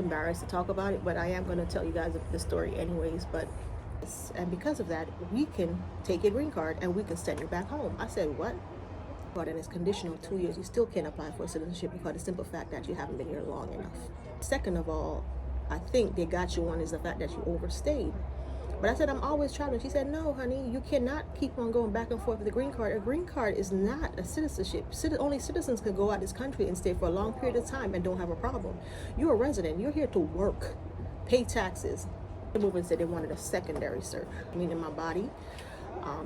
Embarrassed to talk about it, but I am going to tell you guys the story anyways. But and because of that, we can take your green card and we can send you back home. I said, what? But and it's conditional 2 years. You still can't apply for citizenship because the simple fact that you haven't been here long enough. Second of all, I think they got you on is the fact that you overstayed. But I said, I'm always traveling. She said, no, honey, you cannot keep on going back and forth with the green card. A green card is not a citizenship. Only citizens can go out this country and stay for a long period of time and don't have a problem. You're a resident. You're here to work, pay taxes. The movement said they wanted a secondary search, meaning my body.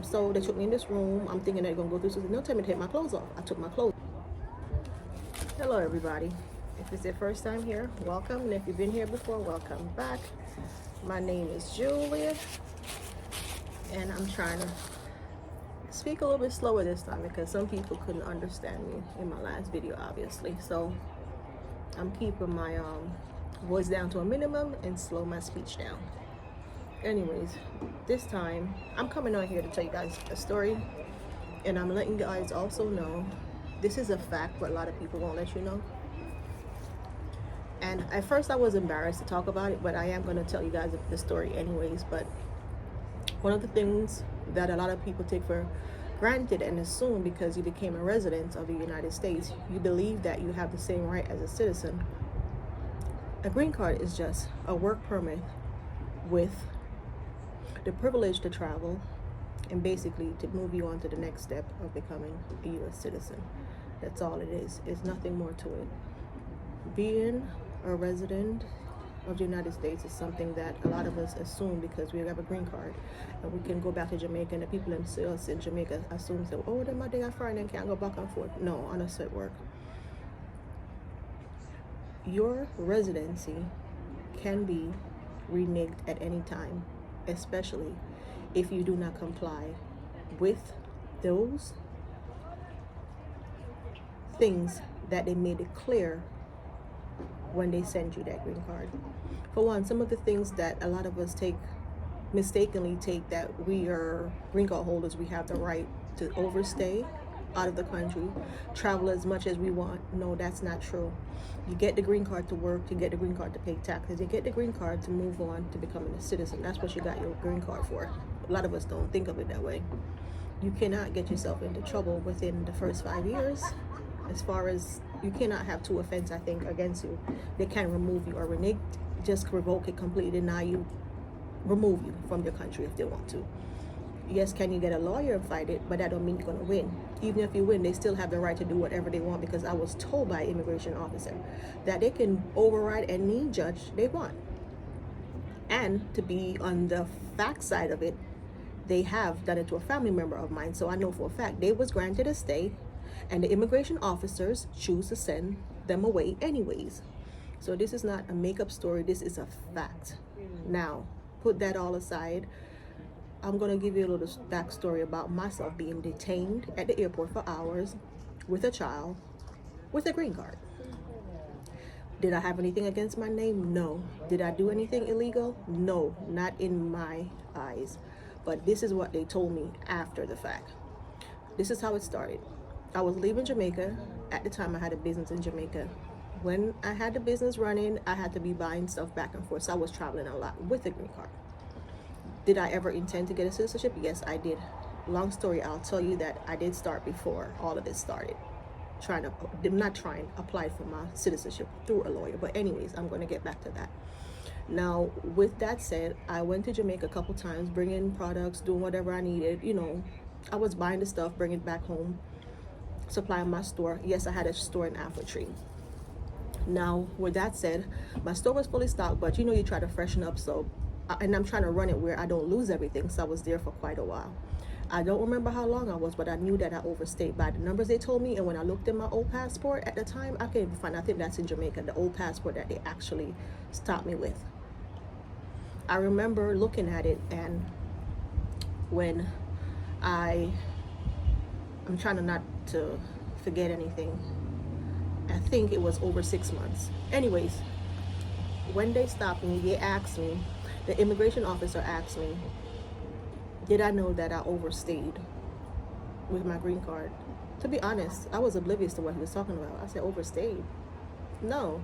So they took me in this room. I'm thinking they're going to go through something. They'll tell me to take my clothes off. I took my clothes. Hello, everybody. If it's your first time here, welcome. And if you've been here before, welcome back. My name is Julia, and I'm trying to speak a little bit slower this time because some people couldn't understand me in my last video, obviously. So I'm keeping my voice down to a minimum and slow my speech down. Anyways, this time I'm coming on here to tell you guys a story, and I'm letting you guys also know this is a fact, but a lot of people won't let you know. And at first I was embarrassed to talk about it, but I am going to tell you guys the story anyways. But one of the things that a lot of people take for granted and assume because you became a resident of the United States, you believe that you have the same right as a citizen. A green card is just a work permit with the privilege to travel and basically to move you on to the next step of becoming a U.S. citizen. That's all it is. It's nothing more to it. Being a resident of the United States is something that a lot of us assume because we have a green card and we can go back to Jamaica, and the people in us in Jamaica assume that, oh, then my day off Friday and can't go back and forth. No, honestly, it work. Your residency can be reneged at any time, especially if you do not comply with those things that they made it clear when they send you that green card. For one, some of the things that a lot of us mistakenly take that we are green card holders, we have the right to overstay out of the country, travel as much as we want. No, that's not true. You get the green card to work, you get the green card to pay taxes, you get the green card to move on to becoming a citizen. That's what you got your green card for. A lot of us don't think of it that way. You cannot get yourself into trouble within the first 5 years. As far as you cannot have 2 offenses, I think, against you. They can remove you or renege, just revoke it completely, deny you, remove you from your country if they want to. Yes, can you get a lawyer and fight it, but that don't mean you're going to win. Even if you win, they still have the right to do whatever they want, because I was told by an immigration officer that they can override any judge they want. And to be on the fact side of it, they have done it to a family member of mine, so I know for a fact they was granted a stay, and the immigration officers choose to send them away anyways. So this is not a make-up story, this is a fact. Now, put that all aside, I'm going to give you a little backstory about myself being detained at the airport for hours with a child with a green card. Did I have anything against my name? No. Did I do anything illegal? No, not in my eyes. But this is what they told me after the fact. This is how it started. I was leaving Jamaica. At the time, I had a business in Jamaica. When I had the business running, I had to be buying stuff back and forth. So I was traveling a lot with a green card. Did I ever intend to get a citizenship? Yes, I did. Long story, I'll tell you that I did start before all of this started. Applied for my citizenship through a lawyer. But anyways, I'm going to get back to that. Now, with that said, I went to Jamaica a couple times, bringing products, doing whatever I needed. I was buying the stuff, bringing it back home, supplying my store. Yes, I had a store in Tree. Now, with that said, my store was fully stocked, but you try to freshen up, and I'm trying to run it where I don't lose everything, so I was there for quite a while. I don't remember how long I was, but I knew that I overstayed by the numbers they told me. And when I looked at my old passport at the time, I can't even find, I think that's in Jamaica, the old passport that they actually stopped me with. I remember looking at it, and when I'm trying to not to forget anything, I think it was over 6 months. Anyways, when they stopped me, they asked me, the immigration officer asked me, did I know that I overstayed with my green card? To be honest, I was oblivious to what he was talking about. I said, overstayed? No.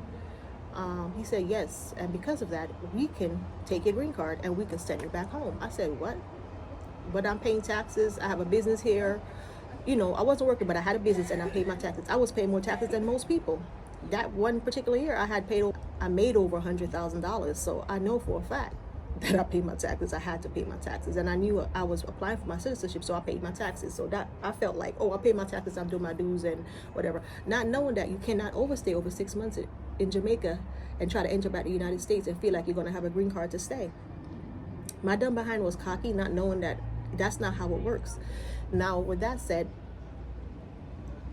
He said, yes, and because of that, we can take your green card and we can send you back home. I said, what? But I'm paying taxes. I have a business here. You know, I wasn't working, but I had a business and I paid my taxes. I was paying more taxes than most people. That one particular year, I made over $100,000. So I know for a fact that I paid my taxes. I had to pay my taxes, and I knew I was applying for my citizenship, so I paid my taxes. So that I felt like, oh, I paid my taxes. I'm doing my dues and whatever. Not knowing that you cannot overstay over 6 months in Jamaica and try to enter back to the United States and feel like you're going to have a green card to stay. My dumb behind was cocky, not knowing that that's not how it works. Now, with that said,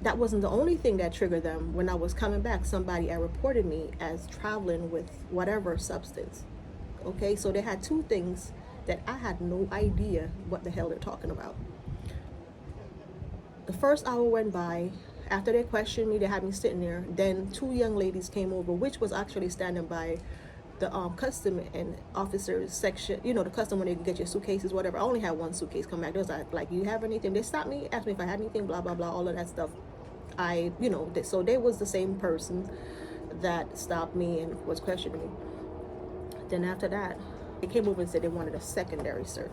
that wasn't the only thing that triggered them. When I was coming back, somebody had reported me as traveling with whatever substance. Okay, so they had two things that I had no idea what the hell they're talking about. The first hour went by. After they questioned me, they had me sitting there. Then two young ladies came over, which was actually standing by the custom and officers section. You know, the custom when they get your suitcases, whatever. I only had one suitcase come back. They was like, you have anything? They stopped me, asked me if I had anything, blah, blah, blah, all of that stuff. So they was the same person that stopped me and was questioning me. Then after that, they came over and said they wanted a secondary search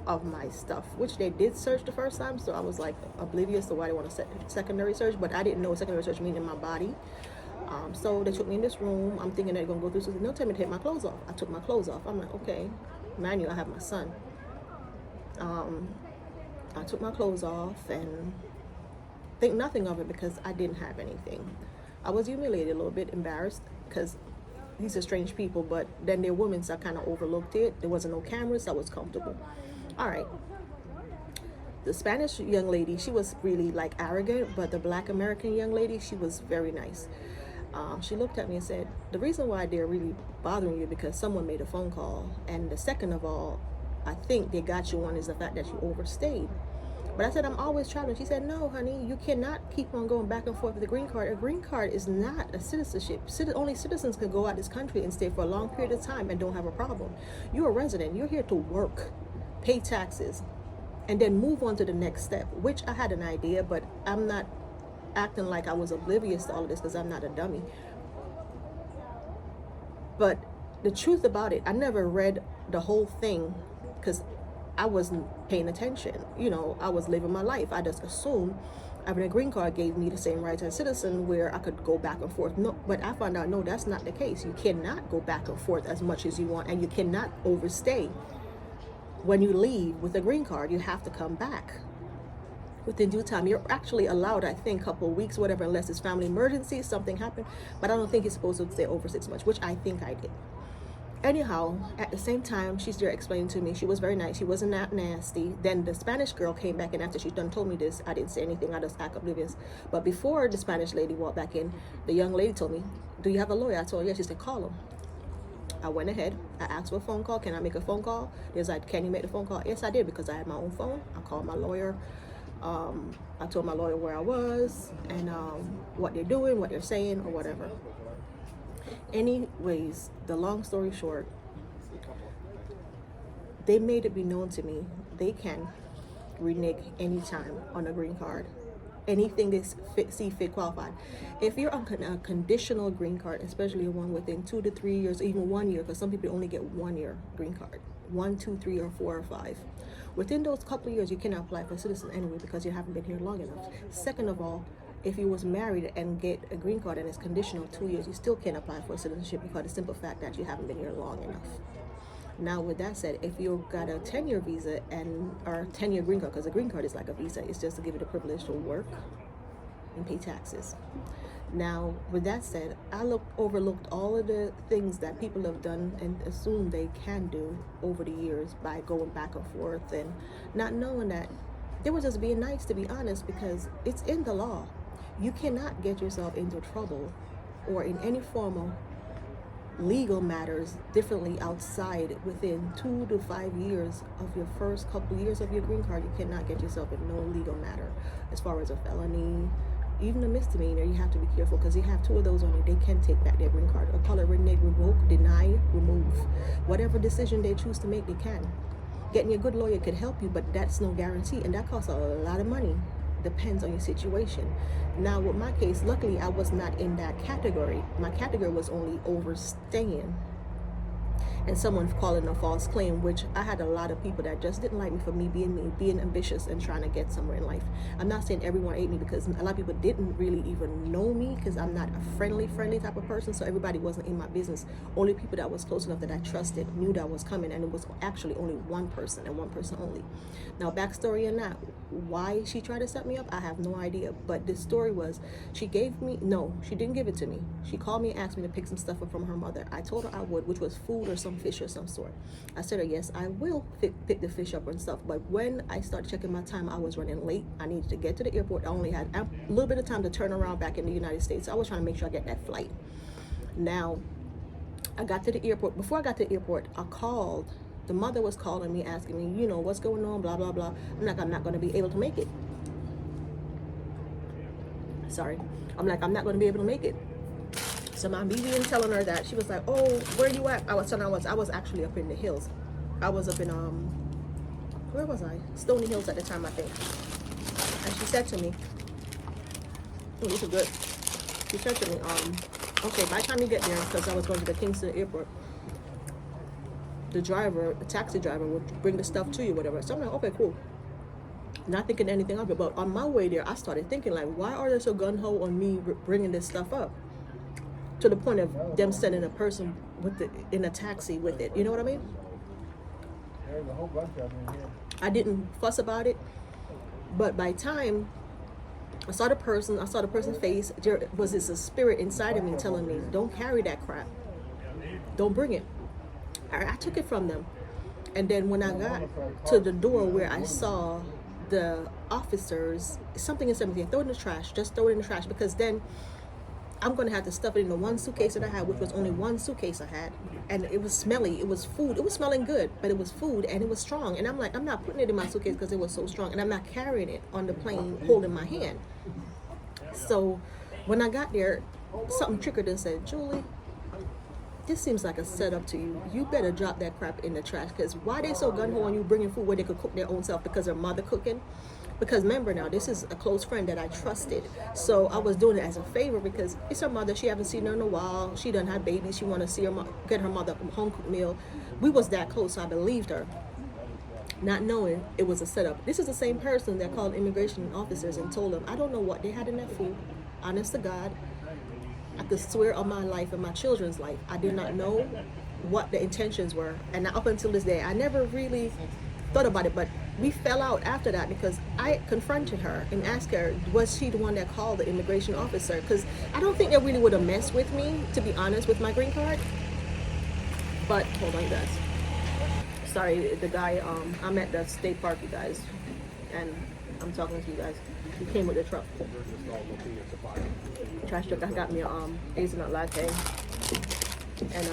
of my stuff, which they did search the first time. So I was like oblivious to why they want a secondary search, but I didn't know a secondary search meaning my body. So they took me in this room. I'm thinking they're gonna go through something. They'll tell me to take my clothes off. I took my clothes off. I'm like, okay. Mind you, I have my son. I took my clothes off and think nothing of it because I didn't have anything. I was humiliated, a little bit embarrassed because these are strange people, but then they're women, so I kind of overlooked it. There wasn't no cameras, so I was comfortable. All right. The Spanish young lady, she was really like arrogant, but the Black American young lady, she was very nice. She looked at me and said, the reason why they're really bothering you because someone made a phone call, and the second of all, I think they got you on is the fact that you overstayed. But I said, I'm always traveling. She said, no, honey, you cannot keep on going back and forth with the green card. A green card is not a citizenship. Only citizens can go out this country and stay for a long period of time and don't have a problem. You're a resident. You're here to work, pay taxes, and then move on to the next step, which I had an idea, but I'm not acting like I was oblivious to all of this because I'm not a dummy. But the truth about it, I never read the whole thing because I wasn't paying attention. You know, I was living my life. I just assumed having a green card gave me the same rights as a citizen where I could go back and forth. No, but I found out, no, that's not the case. You cannot go back and forth as much as you want, and you cannot overstay. When you leave with a green card, you have to come back within due time. You're actually allowed, I think, a couple of weeks, whatever, unless it's family emergency, something happened. But I don't think you're supposed to stay over 6 months, which I think I did. Anyhow, at the same time, she's there explaining to me. She was very nice. She wasn't that nasty. Then the Spanish girl came back, and after she done told me this, I didn't say anything. I just act oblivious. But before the Spanish lady walked back in, the young lady told me, do you have a lawyer? I told her, yes. She said, call him. I went ahead. I asked for a phone call. Can I make a phone call? There's like, can you make the phone call? Yes, I did, because I had my own phone. I called my lawyer. I told my lawyer where I was and what they're doing, what they're saying, or whatever. Anyways, the long story short, they made it be known to me they can renege anytime on a green card. Anything they see fit qualified. If you're on a conditional green card, especially one within 2 to 3 years, even 1 year, because some people only get 1 year green card, 1, 2, 3, or 4 or 5. Within those couple of years, you cannot apply for citizen anyway because you haven't been here long enough. Second of all, if you was married and get a green card and it's conditional 2 years, you still can't apply for citizenship because the simple fact that you haven't been here long enough. Now, with that said, if you got a 10-year visa or 10-year green card, because a green card is like a visa, it's just to give you the privilege to work and pay taxes. Now, with that said, I overlooked all of the things that people have done and assumed they can do over the years by going back and forth and not knowing that they were just being nice, to be honest, because it's in the law. You cannot get yourself into trouble or in any formal legal matters differently outside within 2 to 5 years of your first couple years of your green card. You cannot get yourself in no legal matter as far as a felony, even a misdemeanor. You have to be careful because you have 2 of those on you. They can take back their green card or call it renege, revoke, deny, remove. Whatever decision they choose to make, they can. Getting a good lawyer could help you, but that's no guarantee, and that costs a lot of money. depends on your situation. Now, with my case, luckily I was not in that category. My category was only overstaying and someone calling a false claim, which I had a lot of people that just didn't like me for me, being ambitious and trying to get somewhere in life. I'm not saying everyone ate me, because a lot of people didn't really even know me, because I'm not a friendly type of person, so everybody wasn't in my business. Only people that was close enough that I trusted knew that was coming, and it was actually only one person and one person only. Now, backstory in that, why she tried to set me up, I have no idea, but the story was, she didn't give it to me. She called me and asked me to pick some stuff up from her mother. I told her I would, which was food or some fish or some sort. I said, yes, I will pick the fish up and stuff. But when I started checking my time, I was running late. I needed to get to the airport. I only had a little bit of time to turn around back in the United States. So I was trying to make sure I get that flight. Now, I got to the airport. Before I got to the airport, I called. The mother was calling me, asking me, what's going on, blah, blah, blah. I'm not going to be able to make it. Sorry. I'm not going to be able to make it. So my BB telling her that, she was like, oh, where you at? I was actually up in the hills. I was up in, where was I? Stony Hills at the time, I think. And she said to me, oh, this is good. She said to me, okay, by the time you get there, because I was going to the Kingston airport, the taxi driver would bring the stuff to you, whatever. So I'm like, okay, cool. Not thinking anything of it, but on my way there, I started thinking, like, why are they so gun-ho on me bringing this stuff up? To the point of them sending a person in a taxi with it. You know what I mean? There's a whole bunch of them in here. I didn't fuss about it, but by time I saw the person's face, there was this a spirit inside of me telling me, don't carry that crap. Don't bring it. I took it from them. And then when I got to the door where I saw the officers, something in 17, throw it in the trash. Just throw it in the trash, because then I'm going to have to stuff it in the one suitcase that I had, which was only one suitcase I had. And it was smelly. It was food. It was smelling good, but it was food and it was strong. And I'm like, I'm not putting it in my suitcase because it was so strong. And I'm not carrying it on the plane holding my hand. So when I got there, something triggered and said, Julie, this seems like a setup to you. You better drop that crap in the trash, because why they so gun-ho on you bringing food where they could cook their own self because their mother cooking? Because remember now, this is a close friend that I trusted. So I was doing it as a favor because it's her mother. She haven't seen her in a while. She done had babies. She want to see get her mother a home cooked meal. We was that close, so I believed her, not knowing it was a setup. This is the same person that called immigration officers and told them, I don't know what they had in that food. Honest to God, I could swear on my life and my children's life, I did not know what the intentions were. And up until this day, I never really thought about it, but we fell out after that because I confronted her and asked her, was she the one that called the immigration officer? Because I don't think they really would have messed with me, to be honest, with my green card. But hold on, you guys. Sorry, the guy, I'm at the state park, you guys, and I'm talking to you guys. He came with the truck. Trash truck. I got me a hazelnut latte and a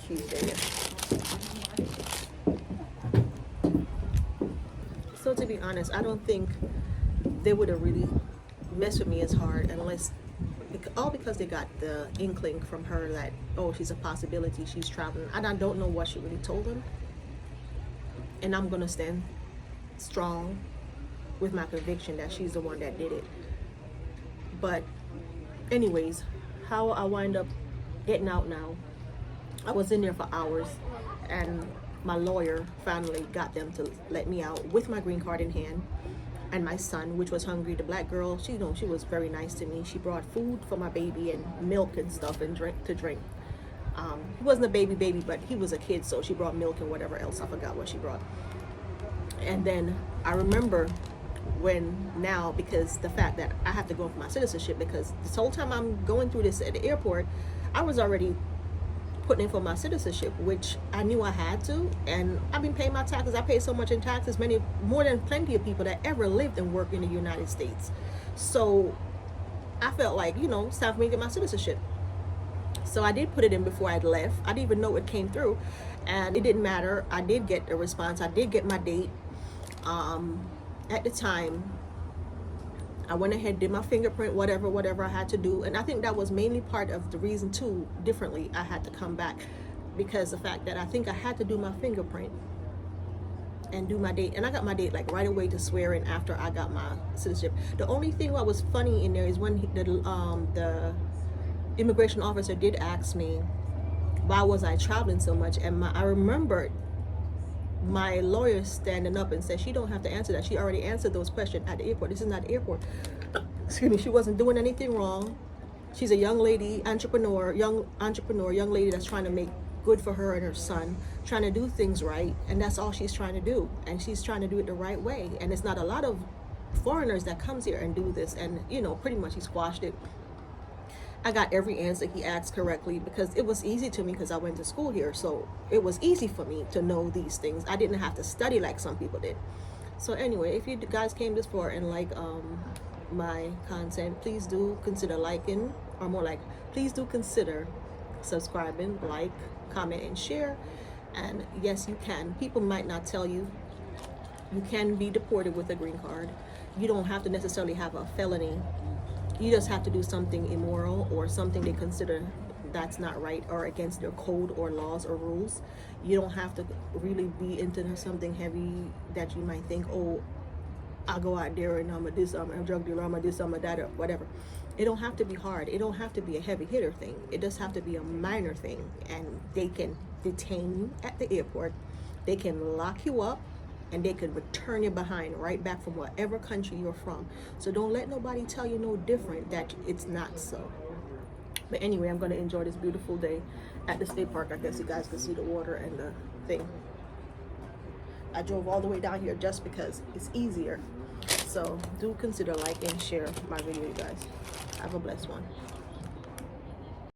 cheese bagel. So to be honest, I don't think they would have really messed with me as hard unless, all because they got the inkling from her that, oh, she's a possibility, she's traveling. And I don't know what she really told them. And I'm going to stand strong with my conviction that she's the one that did it. But anyways, how I wind up getting out now, I was in there for hours and my lawyer finally got them to let me out with my green card in hand, and my son, which was hungry. The black girl, she was very nice to me. She brought food for my baby and milk and stuff and drink. He wasn't a baby, but he was a kid, so she brought milk and whatever else. I forgot what she brought. And then I remember because the fact that I have to go for my citizenship, because this whole time I'm going through this at the airport, I was already putting in for my citizenship, which I knew I had to, and I've been paying my taxes. I pay so much in taxes, more than plenty of people that ever lived and worked in the United States. So I felt like, it's time for me to get my citizenship. So I did put it in before I left. I didn't even know it came through, and it didn't matter. I did get a response. I did get my date. At the time, I went ahead, did my fingerprint, whatever I had to do. And I think that was mainly part of the reason too, differently, I had to come back, because the fact that I think I had to do my fingerprint and do my date. And I got my date like right away to swear in after I got my citizenship. The only thing what was funny in there is when the immigration officer did ask me why was I traveling so much, and I remembered my lawyer standing up and said she don't have to answer that. She already answered those questions at the airport. This is not the airport. Excuse me. She wasn't doing anything wrong. She's a young lady, young lady that's trying to make good for her and her son, trying to do things right, and that's all she's trying to do. And she's trying to do it the right way. And it's not a lot of foreigners that comes here and do this, and pretty much he squashed it. I got every answer he asked correctly because it was easy to me because I went to school here. So it was easy for me to know these things. I didn't have to study like some people did. So anyway, if you guys came this far and like my content, please do consider liking, or more like, please do consider subscribing, like, comment, and share. And yes, you can. People might not tell you. You can be deported with a green card. You don't have to necessarily have a felony. You just have to do something immoral or something they consider that's not right or against their code or laws or rules. You don't have to really be into something heavy that you might think, oh, I'll go out there and I'm a drug dealer, I'm a this, I'm a that, or whatever. It don't have to be hard. It don't have to be a heavy hitter thing. It just have to be a minor thing, and they can detain you at the airport. They can lock you up, and they could return you behind right back from whatever country you're from. So don't let nobody tell you no different, that it's not so. But anyway, I'm going to enjoy this beautiful day at the state park. I guess you guys can see the water and the thing. I drove all the way down here just because it's easier. So do consider like and share my video, you guys. Have a blessed one.